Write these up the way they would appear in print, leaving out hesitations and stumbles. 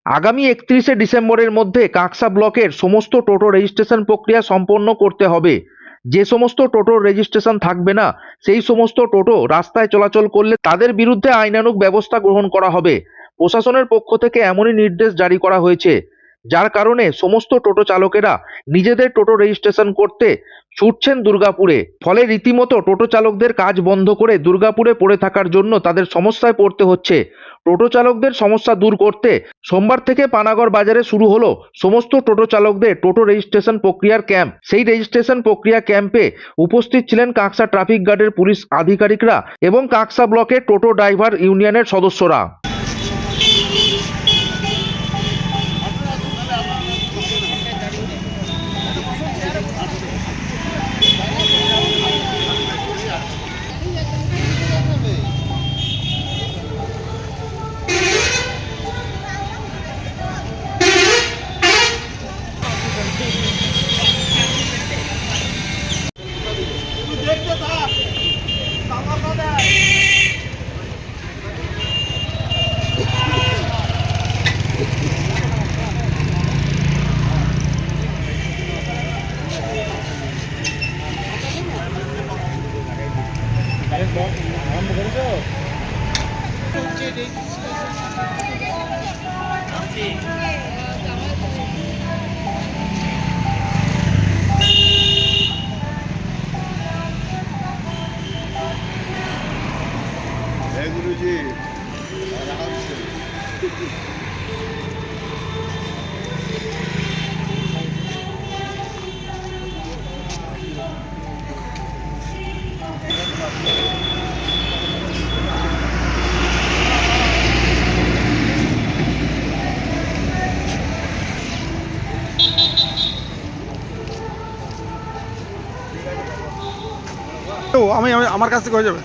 আগামী 31শে ডিসেম্বরের মধ্যে কাঁকসা ব্লকের সমস্ত টোটো রেজিস্ট্রেশন প্রক্রিয়া সম্পন্ন করতে হবে। যে সমস্ত টোটোর রেজিস্ট্রেশন থাকবে না, সেই সমস্ত টোটো রাস্তায় চলাচল করলে তাদের বিরুদ্ধে আইনানুগ ব্যবস্থা গ্রহণ করা হবে। প্রশাসনের পক্ষ থেকে এমনই নির্দেশ জারি করা হয়েছে, যার কারণে সমস্ত টোটো চালকেরা নিজেদের টোটো রেজিস্ট্রেশন করতে ছুটছেন দুর্গাপুরে। ফলে রীতিমতো টোটো চালকদের কাজ বন্ধ করে দুর্গাপুরে পড়ে থাকার জন্য তাদের সমস্যায় পড়তে হচ্ছে। টোটো চালকদের সমস্যা দূর করতে সোমবার থেকে পানাগড় বাজারে শুরু হলো সমস্ত টোটো চালকদের টোটো রেজিস্ট্রেশন প্রক্রিয়ার ক্যাম্প। সেই রেজিস্ট্রেশন প্রক্রিয়া ক্যাম্পে উপস্থিত ছিলেন কাঁকসা ট্রাফিক গার্ডের পুলিশ আধিকারিকরা এবং কাঁকসা ব্লকের টোটো ড্রাইভার ইউনিয়নের সদস্যরা। गुरुजी आराम से তো আমি আমার কাছ থেকে হয়ে যাবে।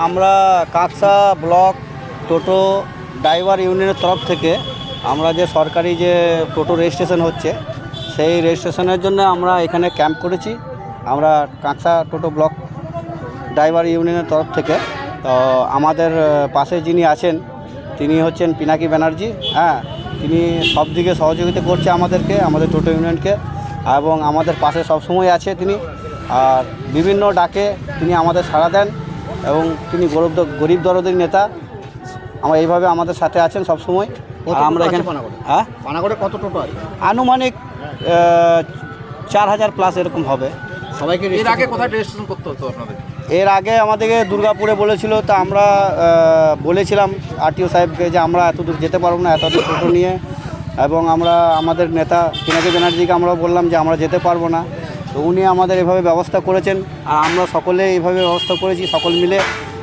আমরা কাঁকসা ব্লক টোটো ড্রাইভার ইউনিয়নের তরফ থেকে আমরা যে সরকারি যে টোটো রেজিস্ট্রেশন হচ্ছে সেই রেজিস্ট্রেশনের জন্য আমরা এখানে ক্যাম্প করেছি। আমরা কাঁকসা টোটো ব্লক ড্রাইভার ইউনিয়নের তরফ থেকে। তো আমাদের পাশে যিনি আছেন তিনি হচ্ছেন পিনাকি ব্যানার্জি। তিনি সব দিকে সহযোগিতা করছে আমাদেরকে, আমাদের টোটো ইউনিয়নকে, এবং আমাদের পাশে সবসময় আছে তিনি। আর বিভিন্ন ডাকে তিনি আমাদের সাড়া দেন এবং তিনি গরিব দরদের নেতা। আমরা এইভাবে আমাদের সাথে আছেন সবসময়। আমরা এখানে পানাগড়ে কত টোটো আছে? আনুমানিক 4000 প্লাস এরকম হবে। সবাইকে এর আগে কোথায় রেজিস্ট্রেশন করতে হতো আপনাদের? এর আগে আমাদেরকে দুর্গাপুরে বলেছিল, তা আমরা বলেছিলাম আরটিও সাহেবকে যে আমরা এত দূর যেতে পারবো না এত দূর টোটো নিয়ে, এবং আমরা আমাদের নেতা পিনাকি ব্যানার্জিকে আমরা বললাম যে আমরা যেতে পারবো না। তো উনি আমাদের এভাবে ব্যবস্থা করেছেন, আর আমরা সকলে এইভাবে ব্যবস্থা করেছি সকল মিলে।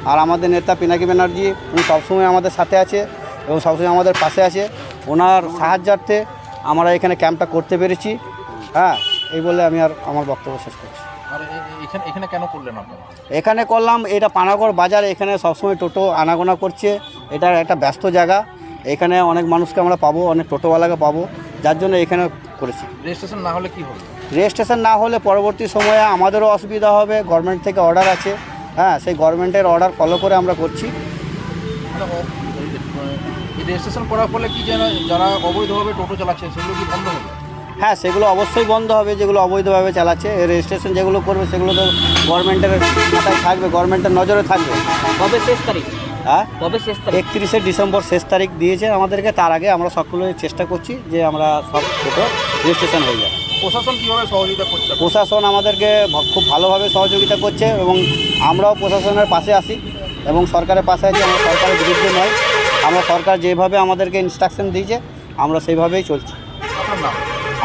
আর আমাদের নেতা পিনাকি ব্যানার্জি উনি সবসময় আমাদের সাথে আছে এবং সবসময় আমাদের পাশে আছে। ওনার সাহায্যার্থে আমরা এখানে ক্যাম্পটা করতে পেরেছি। এই বলে আমি আর আমার বক্তব্য শেষ করছি। আর এখানে কেন করলেন আপনারা? এখানে করলাম, এটা পানাগড় বাজার, এখানে সবসময় টোটো আনাগোনা করছে। এটা একটা ব্যস্ত জায়গা, এখানে অনেক মানুষকে আমরা পাবো, অনেক টোটোওয়ালাকে পাবো, যার জন্য এখানে করেছি। রেজিস্ট্রেশন না হলে কি হবে? রেজিস্ট্রেশন না হলে পরবর্তী সময়ে আমাদেরও অসুবিধা হবে। গভর্নমেন্ট থেকে অর্ডার আছে, সেই গভর্নমেন্টের অর্ডার ফলো করে আমরা করছি। রেজিস্ট্রেশন করার ফলে কি যারা অবৈধভাবে টোটো চালাচ্ছে সেগুলো কি বন্ধ হবে? হ্যাঁ, সেগুলো অবশ্যই বন্ধ হবে। যেগুলো অবৈধভাবে চালাচ্ছে, রেজিস্ট্রেশন যেগুলো করবে সেগুলো তো গভর্নমেন্টের মাথায় থাকবে, গভর্নমেন্টের নজরে থাকবে। কবে শেষ তারিখ? কবে শেষ তারিখ? 31শে ডিসেম্বর শেষ তারিখ দিয়েছে আমাদেরকে। তার আগে আমরা সকলে চেষ্টা করছি যে আমরা সব টোটো রেজিস্ট্রেশন হয়ে যায়। প্রশাসন কীভাবে সহযোগিতা করছে? প্রশাসন আমাদেরকে খুব ভালোভাবে সহযোগিতা করছে এবং আমরাও প্রশাসনের পাশে আছি এবং সরকারের পাশে আছি। আমরা সরকারের বিরুদ্ধে নয়, আমরা সরকার যেভাবে আমাদেরকে ইনস্ট্রাকশন দিয়েছে আমরা সেইভাবেই চলছি। আপনার নাম?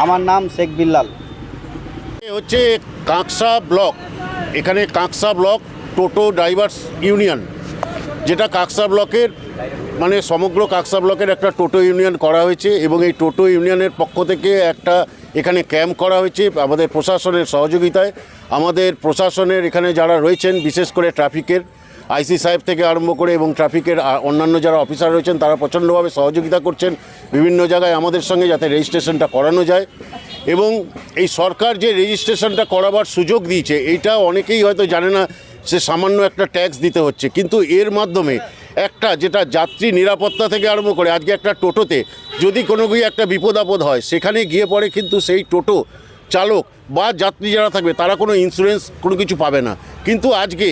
আমার নাম শেখ বিল্লাল। হচ্ছে কাঁকসা ব্লক। এখানে কাঁকসা ব্লক টোটো ড্রাইভার্স ইউনিয়ন, যেটা কাঁকসা ব্লকের মানে সমগ্র কাঁকসা ব্লকের একটা টোটো ইউনিয়ন করা হয়েছে এবং এই টোটো ইউনিয়নের পক্ষ থেকে একটা এখানে ক্যাম্প করা হয়েছে আমাদের প্রশাসনের সহযোগিতায়। আমাদের প্রশাসনের এখানে যারা রয়েছেন, বিশেষ করে ট্রাফিকের আইসি সাহেব থেকে আরম্ভ করে এবং ট্রাফিকের অন্যান্য যারা অফিসার রয়েছেন তারা প্রচণ্ডভাবে সহযোগিতা করছেন বিভিন্ন জায়গায় আমাদের সঙ্গে, যাতে রেজিস্ট্রেশনটা করানো যায়। এবং এই সরকার যে রেজিস্ট্রেশনটা করাবার সুযোগ দিয়েছে, এইটা অনেকেই হয়তো জানে না, সে সামান্য একটা ট্যাক্স দিতে হচ্ছে, কিন্তু এর মাধ্যমে একটা যেটা যাত্রী নিরাপত্তা থেকে আরম্ভ করে আজকে একটা টোটোতে যদি কোনো একটা বিপদ আপদ হয়, সেখানে গিয়ে পড়ে কিন্তু সেই টোটো চালক বা যাত্রী যারা থাকবে তারা কোনো ইন্স্যুরেন্স কোনো কিছু পাবে না। কিন্তু আজকে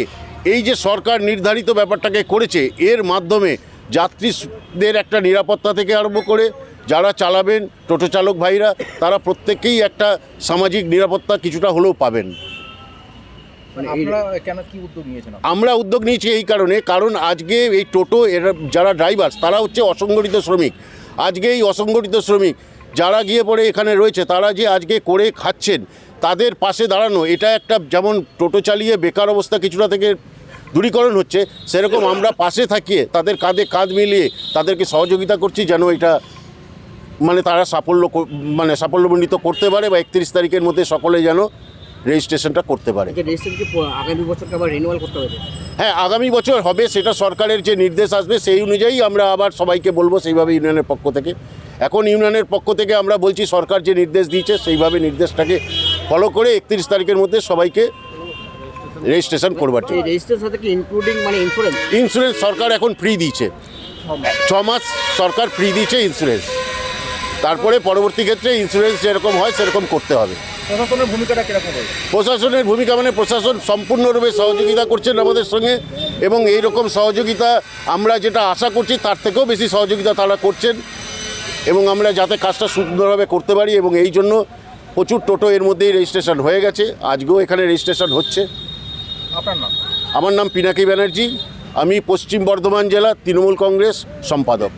এই যে সরকার নির্ধারিত ব্যাপারটাকে করেছে, এর মাধ্যমে যাত্রীদের একটা নিরাপত্তা থেকে আরম্ভ করে যারা চালাবেন টোটো চালক ভাইরা, তারা প্রত্যেকেই একটা সামাজিক নিরাপত্তা কিছুটা হলেও পাবেন। মানে আপনারা কেন কি উদ্যোগ নিয়েছেন? আমরা উদ্যোগ নিয়েছি এই কারণ আজকে এই টোটো এরা যারা ড্রাইভার তারা হচ্ছে অসংগঠিত শ্রমিক। আজকে এই অসংগঠিত শ্রমিক যারা গিয়ে পড়ে এখানে রয়েছে, তারা যে আজকে করে খাচ্ছেন, তাদের পাশে দাঁড়ানো, এটা একটা যেমন টোটো চালিয়ে বেকার অবস্থা কিছুটা থেকে দূরীকরণ হচ্ছে, সেরকম আমরা পাশে থাকিয়ে তাদের কাঁধে কাঁধ মিলিয়ে তাদেরকে সহযোগিতা করছি, যেন এটা মানে তারা সাফল্যমণ্ডিত করতে পারে বা 31 তারিখের মধ্যে সকলে যেন রেজিস্ট্রেশনটা করতে পারে। রেজিস্ট্রেশন কি আগামী বছর আবার রিনিউয়াল করতে হবে? হ্যাঁ, আগামী বছর হবে, সেটা সরকারের যে নির্দেশ আসবে সেই অনুযায়ী আমরা আবার সবাইকে বলবো সেইভাবে ইউনিয়নের পক্ষ থেকে। এখন ইউনিয়নের পক্ষ থেকে আমরা বলছি সরকার যে নির্দেশ দিয়েছে সেইভাবে নির্দেশটাকে ফলো করে 31 তারিখের মধ্যে সবাইকে রেজিস্ট্রেশন করবার জন্য। রেজিস্ট্রেশন সাথে কি ইনক্লুডিং মানে ইন্স্যুরেন্স সরকার এখন ফ্রি দিয়েছে, 6 মাস সরকার ফ্রি দিয়েছে ইন্স্যুরেন্স। তারপরে পরবর্তী ক্ষেত্রে ইন্স্যুরেন্স যেরকম হয় সেরকম করতে হবে। প্রশাসনের ভূমিকাটা কিরকম হবে? প্রশাসনের ভূমিকা মানে প্রশাসন সম্পূর্ণরূপে সহযোগিতা করছেন আমাদের সঙ্গে, এবং এই রকম সহযোগিতা আমরা যেটা আশা করছি তার থেকেও বেশি সহযোগিতা তারা করছেন, এবং আমরা যাতে কাজটা সুন্দরভাবে করতে পারি। এবং এই জন্য প্রচুর টোটো এর মধ্যেই রেজিস্ট্রেশন হয়ে গেছে, আজকেও এখানে রেজিস্ট্রেশন হচ্ছে। আপনার নাম? আমার নাম পিনাকি ব্যানার্জি, আমি পশ্চিম বর্ধমান জেলা তৃণমূল কংগ্রেস সম্পাদক।